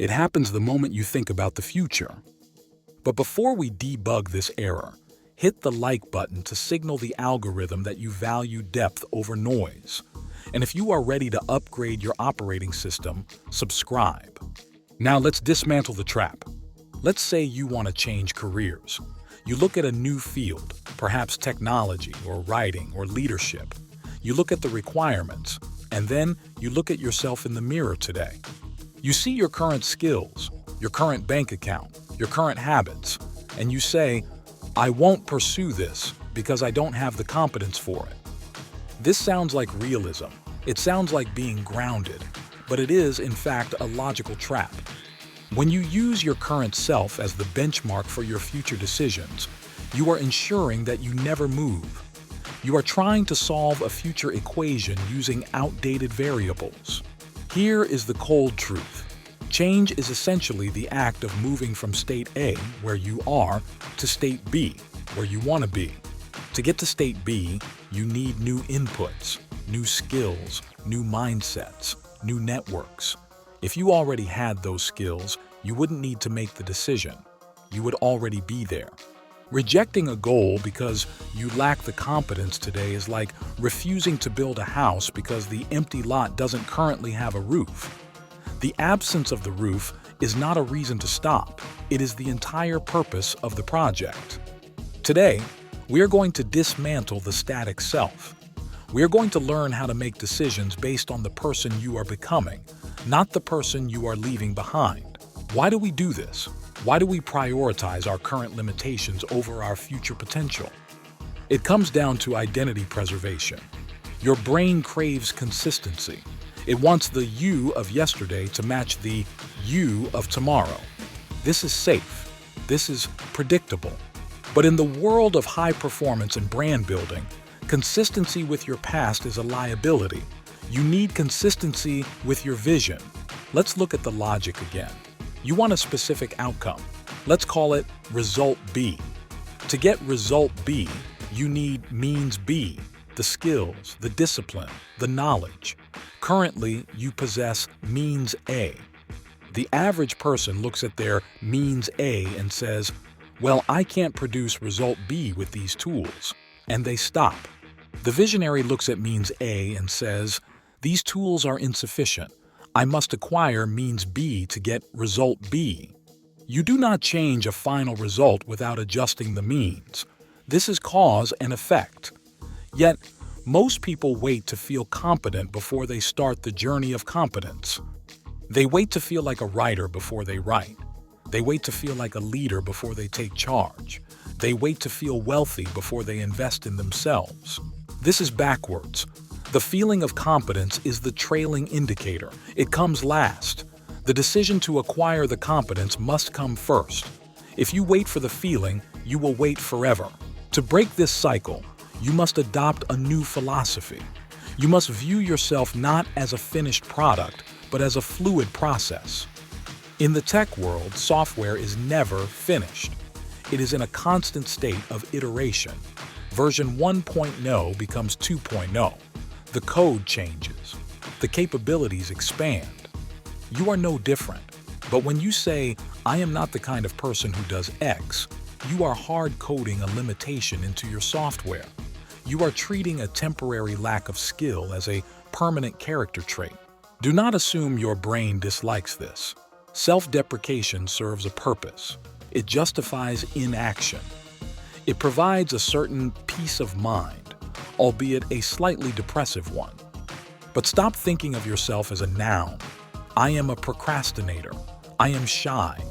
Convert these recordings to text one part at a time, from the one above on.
It happens the moment you think about the future. But before we debug this error, hit the like button to signal the algorithm that you value depth over noise. And if you are ready to upgrade your operating system, subscribe. Now let's dismantle the trap. Let's say you want to change careers. You look at a new field, perhaps technology or writing or leadership. You look at the requirements, and then you look at yourself in the mirror today. You see your current skills, your current bank account, your current habits, and you say, I won't pursue this because I don't have the competence for it. This sounds like realism. It sounds like being grounded, but it is, in fact, a logical trap. When you use your current self as the benchmark for your future decisions, you are ensuring that you never move. You are trying to solve a future equation using outdated variables. Here is the cold truth. Change is essentially the act of moving from state A, where you are, to state B, where you want to be. To get to state B, you need new inputs, new skills, new mindsets, new networks. If you already had those skills, you wouldn't need to make the decision. You would already be there. Rejecting a goal because you lack the competence today is like refusing to build a house because the empty lot doesn't currently have a roof. The absence of the roof is not a reason to stop. It is the entire purpose of the project. Today, we are going to dismantle the static self. We are going to learn how to make decisions based on the person you are becoming, not the person you are leaving behind. Why do we do this? Why do we prioritize our current limitations over our future potential? It comes down to identity preservation. Your brain craves consistency. It wants the you of yesterday to match the you of tomorrow. This is safe. This is predictable. But in the world of high performance and brand building, consistency with your past is a liability. You need consistency with your vision. Let's look at the logic again. You want a specific outcome. Let's call it result B. To get result B, you need means B, the skills, the discipline, the knowledge. Currently, you possess means A. The average person looks at their means A and says, well, I can't produce result B with these tools, and they stop. The visionary looks at means A and says, these tools are insufficient. I must acquire means B to get result B. You do not change a final result without adjusting the means. This is cause and effect. Yet, most people wait to feel competent before they start the journey of competence. They wait to feel like a writer before they write. They wait to feel like a leader before they take charge. They wait to feel wealthy before they invest in themselves. This is backwards. The feeling of competence is the trailing indicator. It comes last. The decision to acquire the competence must come first. If you wait for the feeling, you will wait forever. To break this cycle, you must adopt a new philosophy. You must view yourself not as a finished product, but as a fluid process. In the tech world, software is never finished. It is in a constant state of iteration. Version 1.0 becomes 2.0. The code changes. The capabilities expand. You are no different. But when you say, I am not the kind of person who does X, you are hard-coding a limitation into your software. You are treating a temporary lack of skill as a permanent character trait. Do not assume your brain dislikes this. Self-deprecation serves a purpose. It justifies inaction. It provides a certain peace of mind, albeit a slightly depressive one. But stop thinking of yourself as a noun. I am a procrastinator. I am shy.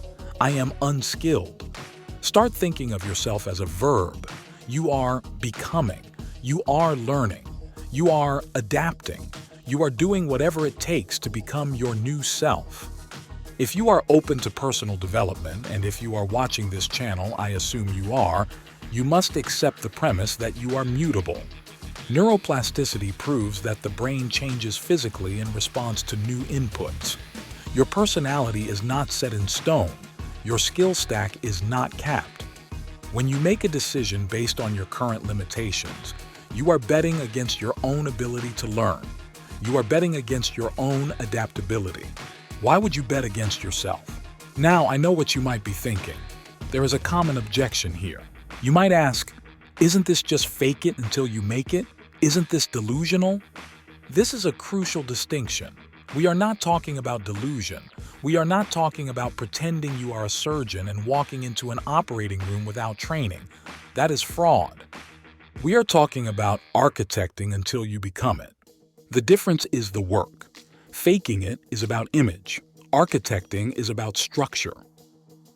I am unskilled. Start thinking of yourself as a verb. You are becoming. You are learning. You are adapting. You are doing whatever it takes to become your new self. If you are open to personal development, and if you are watching this channel, I assume you are, you must accept the premise that you are mutable. Neuroplasticity proves that the brain changes physically in response to new inputs. Your personality is not set in stone. Your skill stack is not capped. When you make a decision based on your current limitations, you are betting against your own ability to learn. You are betting against your own adaptability. Why would you bet against yourself? Now, I know what you might be thinking. There is a common objection here. You might ask, isn't this just fake it until you make it? Isn't this delusional? This is a crucial distinction. We are not talking about delusion. We are not talking about pretending you are a surgeon and walking into an operating room without training. That is fraud. We are talking about architecting until you become it. The difference is the work. Faking it is about image. Architecting is about structure.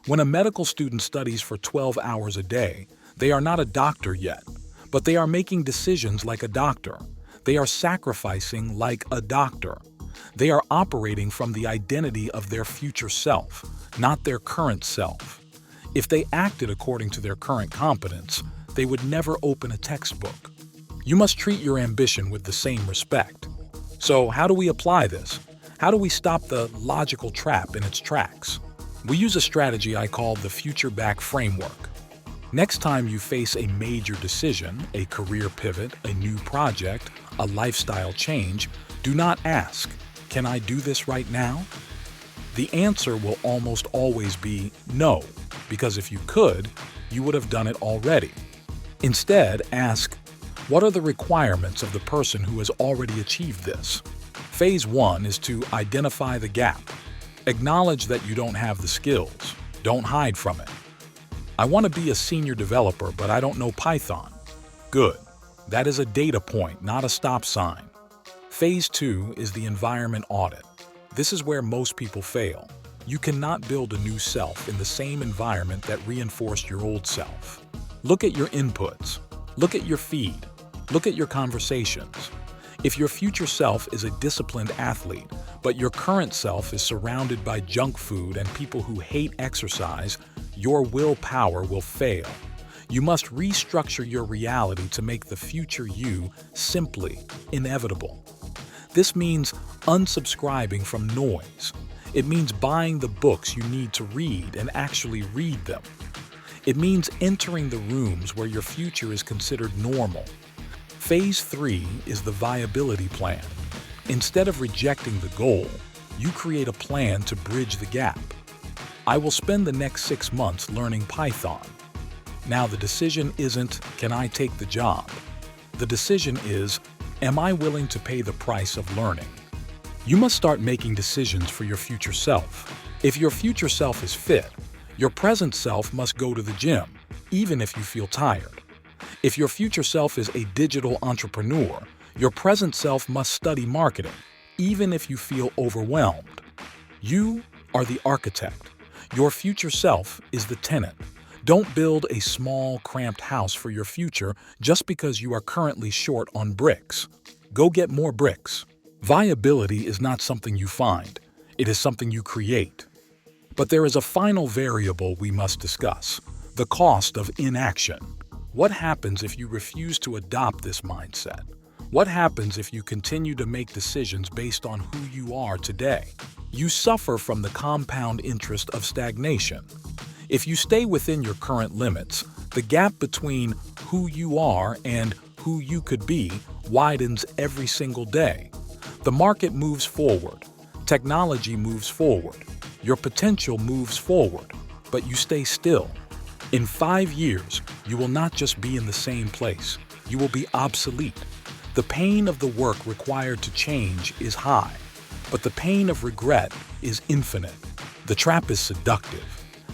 When a medical student studies for 12 hours a day, they are not a doctor yet, but they are making decisions like a doctor. They are sacrificing like a doctor. They are operating from the identity of their future self, not their current self. If they acted according to their current competence, they would never open a textbook. You must treat your ambition with the same respect. So how do we apply this? How do we stop the logical trap in its tracks? We use a strategy I call the future back framework. Next time you face a major decision, a career pivot, a new project, a lifestyle change, do not ask, can I do this right now? The answer will almost always be no, because if you could, you would have done it already. Instead, ask, what are the requirements of the person who has already achieved this? Phase 1 is to identify the gap. Acknowledge that you don't have the skills. Don't hide from it. I want to be a senior developer, but I don't know Python. Good. That is a data point, not a stop sign. Phase 2 is the environment audit. This is where most people fail. You cannot build a new self in the same environment that reinforced your old self. Look at your inputs. Look at your feed. Look at your conversations. If your future self is a disciplined athlete, but your current self is surrounded by junk food and people who hate exercise, your willpower will fail. You must restructure your reality to make the future you simply inevitable. This means unsubscribing from noise. It means buying the books you need to read and actually read them. It means entering the rooms where your future is considered normal. Phase 3 is the viability plan. Instead of rejecting the goal, you create a plan to bridge the gap. I will spend the next 6 months learning Python. Now the decision isn't, can I take the job? The decision is, am I willing to pay the price of learning? You must start making decisions for your future self. If your future self is fit, your present self must go to the gym, even if you feel tired. If your future self is a digital entrepreneur, your present self must study marketing, even if you feel overwhelmed. You are the architect. Your future self is the tenant. Don't build a small, cramped house for your future just because you are currently short on bricks. Go get more bricks. Viability is not something you find. It is something you create. But there is a final variable we must discuss: the cost of inaction. What happens if you refuse to adopt this mindset? What happens if you continue to make decisions based on who you are today? You suffer from the compound interest of stagnation. If you stay within your current limits, the gap between who you are and who you could be widens every single day. The market moves forward. Technology moves forward. Your potential moves forward, but you stay still. In 5 years, you will not just be in the same place. You will be obsolete. The pain of the work required to change is high, but the pain of regret is infinite. The trap is seductive.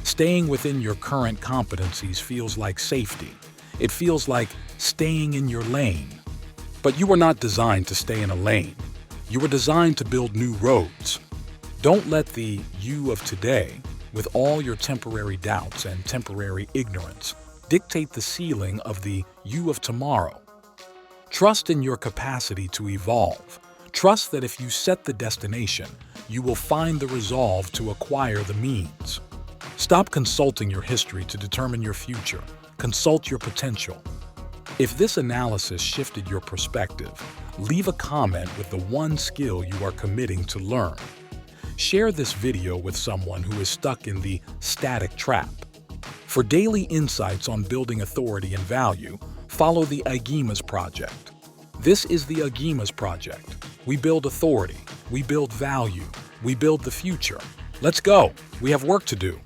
Staying within your current competencies feels like safety. It feels like staying in your lane. But you were not designed to stay in a lane. You were designed to build new roads. Don't let the you of today, with all your temporary doubts and temporary ignorance, dictate the ceiling of the you of tomorrow. Trust in your capacity to evolve. Trust that if you set the destination, you will find the resolve to acquire the means. Stop consulting your history to determine your future. Consult your potential. If this analysis shifted your perspective, leave a comment with the one skill you are committing to learn. Share this video with someone who is stuck in the static trap. For daily insights on building authority and value, follow the Augimas Project. This is the Augimas Project. We build authority, we build value, we build the future. Let's go. We have work to do.